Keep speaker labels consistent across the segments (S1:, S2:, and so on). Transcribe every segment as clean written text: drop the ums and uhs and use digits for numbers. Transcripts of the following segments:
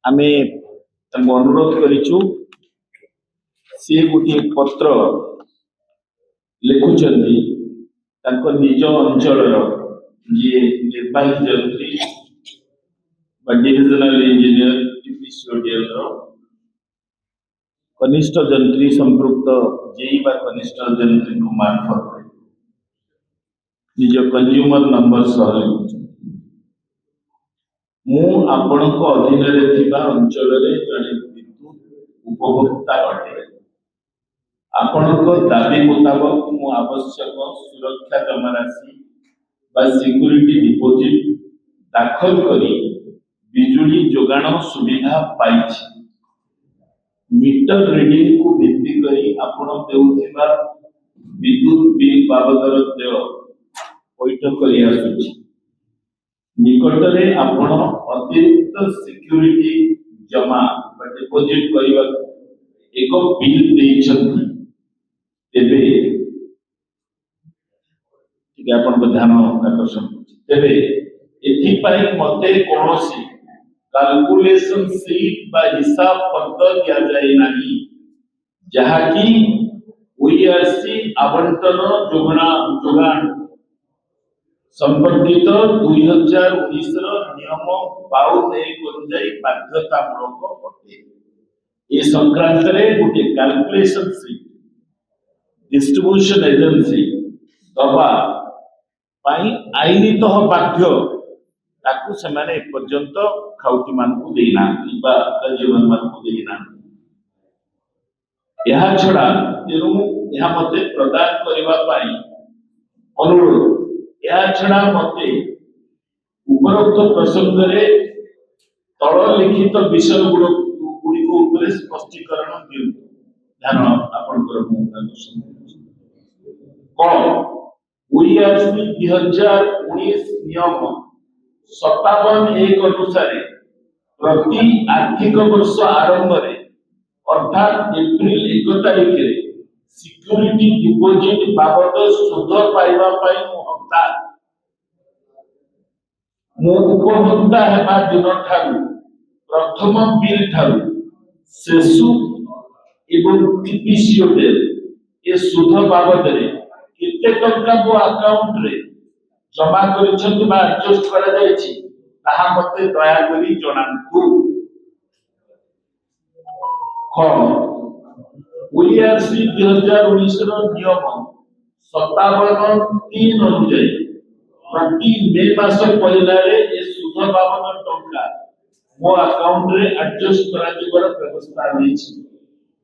S1: आमे अनुरोध करिछु से गोटे पत्र लिखुचंदी तांको निज अंचलर जे निर्वाही जंत्री डिविजनल इंजीनियर टीपीसीओडीएल कनिष्ठ जंत्री संपृक्त जेई बा कनिष्ठ जंत्री को मार्फत निज कंज्यूमर नंबर सह लिखुचंदी मु आपणक अधीन अंचल जड़े विद्युत उपभोक्ता अटे आपणक दाबी मुताबक मु आवश्यक सुरक्षा जमाराशि बा सिक्यूरिटी डिपोजिट दाखल करी बिजुली जोगाण सुविधा पाइछि। मीटर रीडिंग को भित्ति करी आपण देउथिबा विद्युत बिल बाबदर देय पैठ करी आसुछि। निकटरे आपण अतिरिक्त सिक्यूरिटी जमा डिपोजिट करबा एक बिल देइछथि तेबे ठीक आपण को ध्यान आकर्षण तेबे एथि पई मते कोनोसी कैलकुलेशन शीट बा हिसाब पत्र दिया जाय नाही जहा की ओईआरसी आवंटन जोगान संबंधित 2019 नियम पाउ नहीं अनुजाई बाध्यतामूलक अटे। ये संक्रांत रे गोटे कैलकुलेशन शीट डिस्ट्रीब्यूशन एजेंसी दबा पाई आईनीतः बाध्य ताकू सेमाने पर्यंत खाउटी मानकू देना बा कंज्यूमर मानकू देना यह छड़ा तेनु यह मते प्रदान करबा पाई अनुरोध या छड़ा मते उपरोक्त प्रसंग रे तळ लिखित विषय गुड़िक उपरे स्पष्टीकरण दियु ध्यान आपण ओईआरसी 2019 नियम 57(1) अनुसार प्रति आर्थिक वर्ष आरंभ रे अर्थात एप्रिल 1 तारिख रे सिक्यूरिटी डिपोजिट बाबद सुध पाइबा पाई मो उपभोक्ता हेबा दिन ठारू प्रथम बिल ठारू शेषु एवं टीपीसीओडीएल ए सुध बाबद रे केते टंका मो अकाउंट रे जमा करिसथि बा एडजस्ट करा जायछि ताहा मते दया करी जणांतु। ओईआरसी 2019 रो नियम 57(3) अनुसार प्रति मे मास पहिला रे ए सुध बाबद टंका मो अकाउंट रे एडजस्ट करा जिबर व्यवस्था होईछि।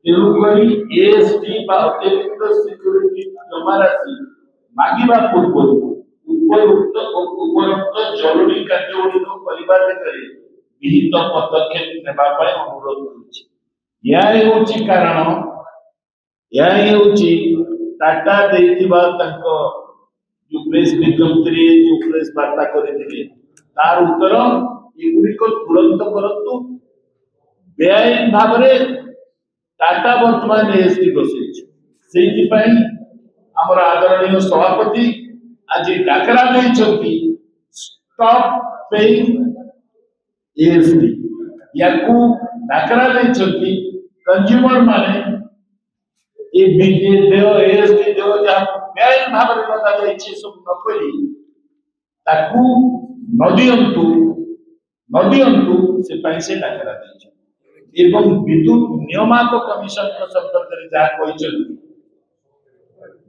S1: तेनु करी एएसटी बा अतिरिक्त सिक्यूरिटी जमा राशि मागिबा पूर्व उपरोक्त जरूरी कार्यଗୁଡ଼ିକ କରିବା ଦିଗରେ विहित पदक्षेप नेबा पाई अनुरोध करूछि। या हेउछि कारण या हेउछि टाटा देथिबा तंको जो प्रेस विज्ञप्ति जो प्रेस वार्ता करथिले तार उत्तर एगुडी को तुरंत करंतु बेआईन भाबरे टाटा वर्तमान एएसटी बसैछि सेहि पई हमर आदरणीय सभापति आज डाकरा दैछथि स्टॉप पेइंग एएसटी याकू डाकरा दैछथि कंज्यूमर माने ए बिजे देव एएसटी देव जा बेआईन भाबरे लगा जायछि सब नकली ताकू नदियंतु से पैसे डाकरा दैछ एवं विद्युत नियामक कमिशन को संपर्क रे जा कहिछथि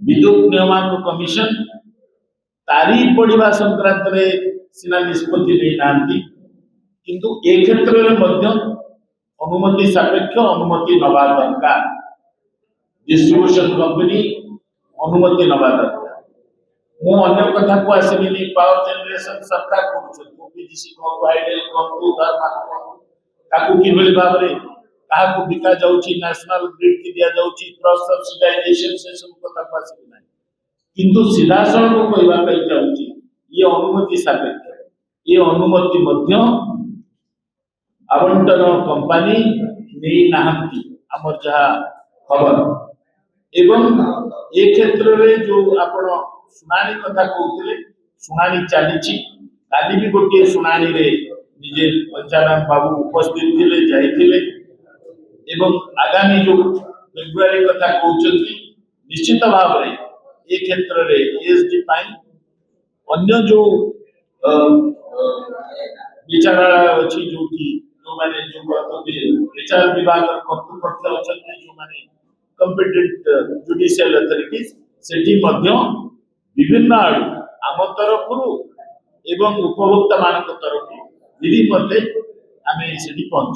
S1: विद्युत नियामक कमिशन तारी पड़िबा संक्रांत रे सिना निष्पत्ति नै नांती किंतु ए क्षेत्र रे मध्य अनुमति सापेक्ष अनुमति नबा दरकार डिस्ट्रीब्यूशन कंपनी अनुमति नबा दरकार। मो अन्य कथा को आसिनी पावर जनरेशन सरकार करूछ ओपीजीसी को आइडल को ताकू किबेल भाबरे ताकू बिका जाउची नेशनल ग्रिड की दिया जाउची क्रॉस सब्सिडाइजेशन से सब कथा को आसिनी नै किंतु सीधा सड़क को कहबा पई जाउची ये अनुमति सापेक्ष ये अनुमति मध्य आवंटन कंपनी नै नाहंती हमर जहा खबर एवं ए क्षेत्र रे जो आपण सुनानी कथा कहउतले सुनानी चालीची काली भी गोटे सुनानी रे निजे पंचानन बाबू उपस्थित थिले जाइथिले एवं आगामी जो फेब्रुआरी कथा कहउछंती निश्चित भाव रे ए क्षेत्र रे एसडी पाई अन्य जो विचारालय अछि जोठी जो माने जो कर्तव्य विचार विभाग कर्तृपक्ष अछंती जो माने कॉम्पिटेंट जुडिशियल अथॉरिटीज सेठी मध्य विभिन्न आड़ू आम तरफ एवं उपभोक्ता मान तरफ विधि मते आम से पहुंचु।